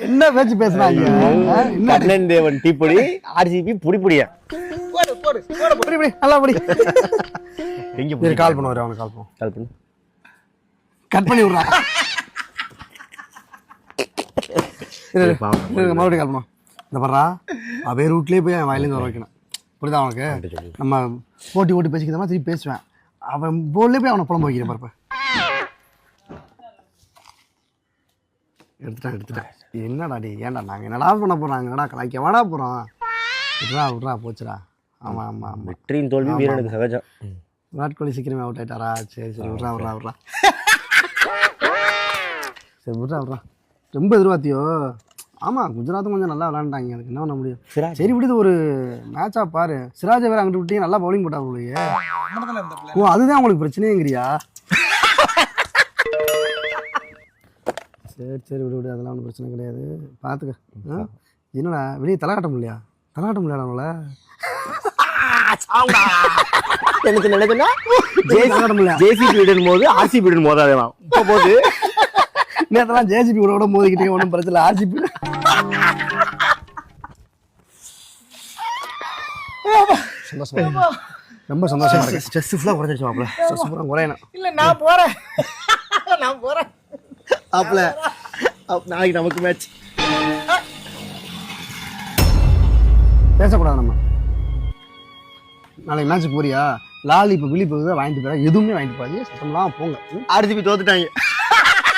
என்ன பேச்சு பேசுறாங்க? கண்ணன் தேவன் டீப்பொடி, ஆர்சிபி புடிப்புடியா. நல்லா படி. எங்க கால் பண்ணுவாரு, அவனுக்கு கால் பண்ணுவோம். கால் பண்ணு. கட் பண்ணி விடுறான். மறுபடியும் கால் பண்ணுவோம். இந்த பண்றா அதே ரூட்லயே போய் அவன் வயலேருந்து வர வைக்கணும். புரியுதா அவனுக்கு? நம்ம போட்டி ஓட்டி பேசிக்கிற மாதிரி திருப்பி பேசுவேன். அவன் போர்ட்லேயே போய் அவனை புலம்ப வைக்கிறேன் பாருப்ப. எடுத்துட்டேன். என்னடா டி, ஏன்டா நாங்கள் என்னடா பண்ண போகிறோம்? என்னடா கலாய்க்க வாடா போகிறோம். விட்றா போச்சுடா. ஆமாம். வெற்றியின் தோல்வி வீரனுக்கு சகஜம். விராட் கோலி சீக்கிரமே அவுட் ஆயிட்டாரா? சரி விட்றா. சரி விட்றா. ரொம்ப எதிர்பார்த்தியோ? ஆமாம், குஜராத்தும் கொஞ்சம் நல்லா விளாண்டாங்க. அதுக்கு என்ன பண்ண முடியும்? சரி விடுது, ஒரு மேட்சா பாரு. சிராஜை வேற அங்கிட்டு விட்டு நல்லா பவுலிங் போட்டா உங்களுக்கு. ஓ, அதுதான் உங்களுக்கு பிரச்சனைங்கிறியா? சரி விடு, அதெல்லாம் ஒன்றும் பிரச்சனை கிடையாது. பார்த்துக்க. என்னடா வெளியே தலகாட்ட முடியலையா அவங்கள? எனக்கு நல்லதுன்னா ஜேசிபி விடும் போது ஆர்சிபி விடும் போதாதான் இப்போ போது. நேரத்தெல்லாம் ஜேசிபி கூட மோதிக்கிட்டே ஒன்றும் பிரச்சனை. ஆர்சிபி ரொம்ப சந்தோஷமா இருக்கு. ஸ்ட்ரெஸ் ஃபுல்லாக குறைஞ்சிருச்சு மாப்பிள்ள. ஸ்ட்ரெஸ் ஃபுல்லாக குறையணும். இல்லை, நான் போகிறேன். மாப்பிள்ள நாளைக்கு நமக்கு மேட்ச். பேசக்கூடாது நம்ம. நாளைக்கு மேட்ச்சுக்கு போறியா? லாலி இப்போ விழி போகுது, வாங்கிட்டு போறா. எதுவுமே வாங்கிட்டு போகாது. சத்தம்லாம் போங்க. ஆர்சிபி தோத்துட்டாங்க.